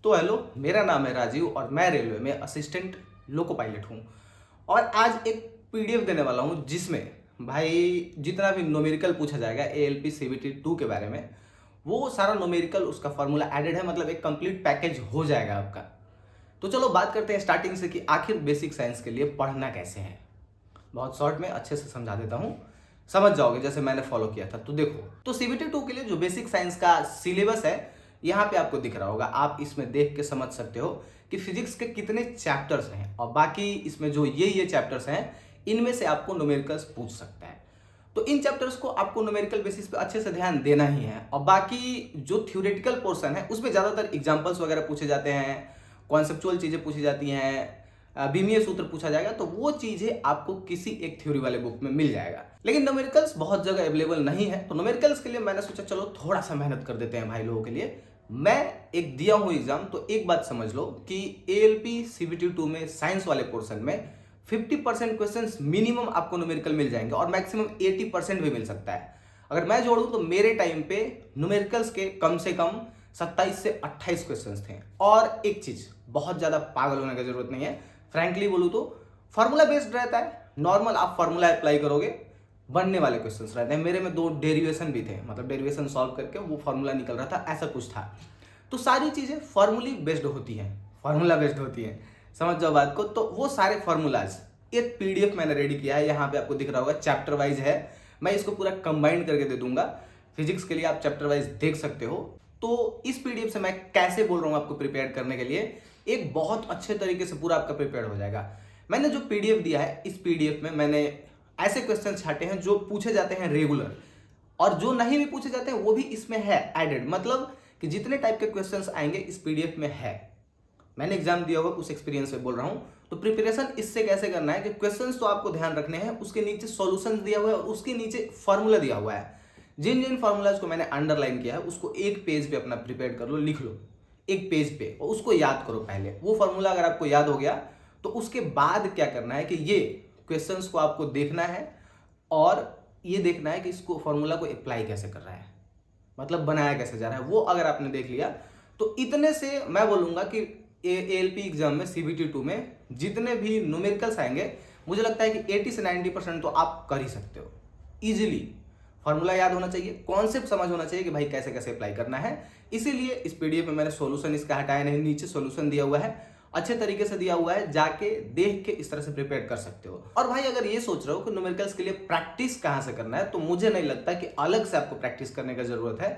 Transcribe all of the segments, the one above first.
तो हेलो, मेरा नाम है राजीव और मैं रेलवे में असिस्टेंट लोको पायलट हूँ। और आज एक पीडीएफ देने वाला हूँ जिसमें भाई जितना भी न्यूमेरिकल पूछा जाएगा एएलपी सीबीटी 2 के बारे में, वो सारा न्यूमेरिकल उसका फॉर्मूला एडेड है, मतलब एक कंप्लीट पैकेज हो जाएगा आपका। तो चलो बात करते हैं स्टार्टिंग से कि आखिर बेसिक साइंस के लिए पढ़ना कैसे है। बहुत शॉर्ट में अच्छे से समझा देता हूँ, समझ जाओगे जैसे मैंने फॉलो किया था। तो देखो, तो सीबीटी 2 के लिए जो बेसिक साइंस का सिलेबस है यहाँ पे आपको दिख रहा होगा, आप इसमें देख के समझ सकते हो कि फिजिक्स के कितने चैप्टर्स हैं और बाकी इसमें जो ये चैप्टर्स हैं इनमें से आपको न्यूमेरिकल्स पूछ सकता है। तो इन चैप्टर्स को आपको न्यूमेरिकल बेसिस पे अच्छे से ध्यान देना ही है। और बाकी जो थ्योरेटिकल पोर्शन है उसमें ज़्यादातर एग्जाम्पल्स वगैरह पूछे जाते हैं, कॉन्सेप्चुअल चीज़ें पूछी जाती हैं, बीमीय सूत्र पूछा जाएगा, तो वो चीज़ें आपको किसी एक थ्योरी वाले बुक में मिल जाएगा। लेकिन न्यूमेरिकल्स बहुत जगह अवेलेबल नहीं है, तो न्यूमेरिकल्स के लिए मैंने सोचा चलो थोड़ा सा मेहनत कर देते हैं भाई लोगों के लिए। मैं एक दिया हूँ एग्जाम, तो एक बात समझ लो कि एएलपी सीबीटी 2 में साइंस वाले पोर्शन में 50% क्वेश्चंस मिनिमम आपको न्यूमेरिकल मिल जाएंगे और मैक्सिमम 80% भी मिल सकता है। अगर मैं जोड़ूं तो मेरे टाइम पे न्यूमेरिकल्स के कम से कम 27 से 28 क्वेश्चंस थे। और एक चीज, बहुत ज्यादा पागल होने की जरूरत नहीं है, फ्रैंकली बोलूं तो फार्मूला बेस्ड रहता है। नॉर्मल आप फार्मूला अप्लाई करोगे, बनने वाले क्वेश्चंस रहते हैं। मेरे में 2 डेरिवेशन भी थे, मतलब डेरिवेशन सॉल्व करके वो फार्मूला निकल रहा था, ऐसा कुछ था। तो सारी चीजें फार्मूली बेस्ड होती हैं, फार्मूला बेस्ड होती हैं, समझ जाओ बात को। तो वो सारे फार्मूलाज एक पीडीएफ मैंने रेडी किया है, यहाँ पे आपको दिख रहा होगा, चैप्टर वाइज है। मैं इसको पूरा कंबाइंड करके दे दूंगा फिजिक्स के लिए, आप चैप्टर वाइज देख सकते हो। तो इस पीडीएफ से मैं कैसे बोल रहा हूँ आपको प्रिपेयर करने के लिए, एक बहुत अच्छे तरीके से पूरा आपका प्रिपेयर हो जाएगा। मैंने जो पीडीएफ दिया है, इस पीडीएफ में मैंने ऐसे क्वेश्चन छाटे हैं जो पूछे जाते हैं रेगुलर, और जो नहीं भी पूछे जाते हैं वो भी इसमें है एडेड, मतलब कि जितने टाइप के क्वेश्चंस आएंगे इस पीडीएफ में है। मैंने एग्जाम दिया होगा, उस एक्सपीरियंस से बोल रहा हूं। तो प्रिपरेशन इससे कैसे करना है कि क्वेश्चंस तो आपको ध्यान रखने हैं, उसके नीचे सॉल्यूशन दिया हुआ है और उसके नीचे फॉर्मूला दिया हुआ है। जिन जिन फॉर्मूलाज को मैंने अंडरलाइन किया है उसको एक पेज पे अपना प्रिपेयर कर लो, लिख लो एक पेज पे, और उसको याद करो पहले। वो फॉर्मूला अगर आपको याद हो गया तो उसके बाद क्या करना है कि ये क्वेश्चंस को आपको देखना है और ये देखना है कि इसको फॉर्मूला को अप्लाई कैसे कर रहा है, मतलब बनाया कैसे जा रहा है। वो अगर आपने देख लिया तो इतने से मैं बोलूंगा कि एएलपी एग्जाम में सीबीटी 2 में जितने भी न्यूमेरिकल्स आएंगे, मुझे लगता है कि 80 से 90% तो आप कर ही सकते हो इजीली। फॉर्मूला याद होना चाहिए, कॉन्सेप्ट समझ होना चाहिए कि भाई कैसे कैसे अप्लाई करना है। इसीलिए इस पीडीएफ में मैंने सॉल्यूशन इसका हटाया नहीं, नीचे सॉल्यूशन दिया हुआ है, अच्छे तरीके से दिया हुआ है, जाके देख के इस तरह से प्रिपेयर कर सकते हो। और भाई अगर ये सोच रहे हो कि न्यूमेरिकल्स के लिए प्रैक्टिस कहां से करना है, तो मुझे नहीं लगता कि अलग से आपको प्रैक्टिस करने की जरूरत है,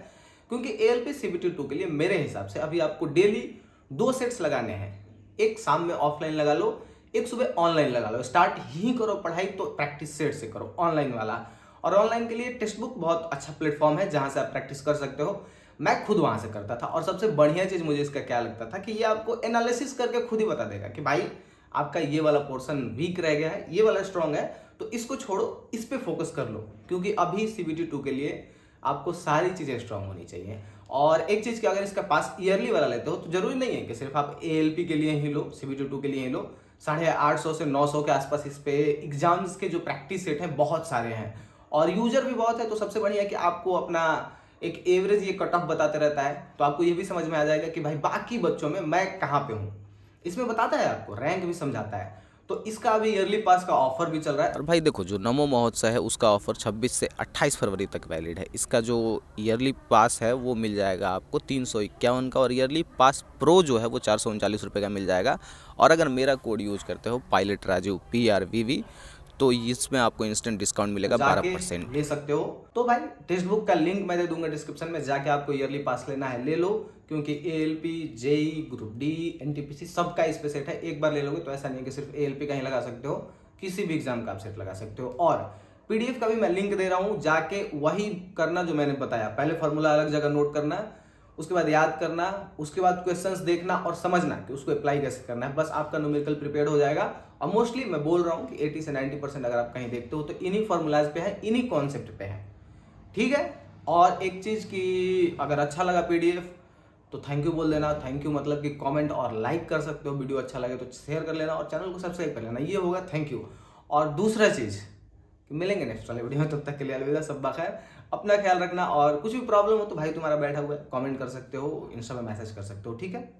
क्योंकि एएलपी सीबीटी 2 के लिए मेरे हिसाब से अभी आपको डेली 2 सेट्स लगाने हैं। एक शाम में ऑफलाइन लगा लो, एक सुबह ऑनलाइन लगा लो। स्टार्ट ही करो पढ़ाई तो प्रैक्टिस सेट से करो, ऑनलाइन वाला। और ऑनलाइन के लिए टेक्स्ट बुक बहुत अच्छा प्लेटफॉर्म है जहां से आप प्रैक्टिस कर सकते हो। मैं खुद वहां से करता था, और सबसे बढ़िया चीज मुझे इसका क्या लगता था कि ये आपको एनालिसिस करके खुद ही बता देगा कि भाई आपका ये वाला पोर्शन वीक रह गया है, ये वाला स्ट्रांग है, तो इसको छोड़ो, इस पे फोकस कर लो। क्योंकि अभी सीबीटी 2 के लिए आपको सारी चीजें स्ट्रांग होनी चाहिए। और एक चीज कि अगर इसका पास ईयरली वाला लेते हो तो जरूरी नहीं है कि सिर्फ आप एएलपी के लिए ही लो, सीबीटी 2 के लिए ही लो। 850 से 900 के आसपास इस पे एग्जाम्स के जो प्रैक्टिस सेट हैं बहुत सारे हैं, और यूजर भी बहुत है। तो सबसे बढ़िया है कि आपको अपना एक एवरेज ये कट ऑफ बताते रहता है, तो आपको ये भी समझ में आ जाएगा कि भाई बाकी बच्चों में मैं कहाँ पे हूँ। इसमें बताता है आपको, रैंक भी समझाता है। तो इसका अभी ईयरली पास का ऑफर भी चल रहा है। और भाई देखो, जो नमो महोत्सव है उसका ऑफर 26 से 28 फरवरी तक वैलिड है। इसका जो ईयरली पास है वो मिल जाएगा आपको 351 का, और ईयरली पास प्रो जो है वो 439 रुपये का मिल जाएगा। और अगर मेरा कोड यूज करते हो पायलट राजू PRVV, तो इसमें आपको इंस्टेंट डिस्काउंट मिलेगा जाके 12%। ले सकते हो। तो भाई टेक्स्ट बुक का लिंक मैं दे दूंगा डिस्क्रिप्शन में, जाके आपको ईयरली पास लेना है ले लो, क्योंकि ALP, JE, group D, NTPC सबका इस पे सेट है। एक बार ले लोगे तो ऐसा नहीं है कि सिर्फ एएलपी का ही लगा सकते हो, किसी भी एग्जाम का आप सेट लगा सकते हो। और पीडीएफ का भी मैं लिंक दे रहा हूँ, जाके वही करना जो मैंने बताया। पहले फॉर्मूला अलग जगह नोट करना, उसके बाद याद करना, उसके बाद क्वेश्चंस देखना और समझना कि उसको अप्लाई कैसे करना है, बस आपका न्यूमेरिकल प्रिपेयर हो जाएगा। और मोस्टली मैं बोल रहा हूँ कि 80 से 90% अगर आप कहीं देखते हो तो इन्हीं फॉर्मूलाज पे है, इन्हीं कॉन्सेप्ट पे है, ठीक है। और एक चीज कि अगर अच्छा लगा पीडीएफ तो थैंक यू बोल देना। थैंक यू मतलब कि कमेंट और लाइक कर सकते हो, वीडियो अच्छा लगे तो शेयर कर लेना और चैनल को सब्सक्राइब कर लेना, ये होगा थैंक यू। और दूसरा चीज कि मिलेंगे नेक्स्ट वाले वीडियो में, तब तक के लिए अलविदा, सब खैर, अपना ख्याल रखना। और कुछ भी प्रॉब्लम हो तो भाई तुम्हारा बैठा हुआ है, कमेंट कर सकते हो, इंस्टा में मैसेज कर सकते हो, ठीक है।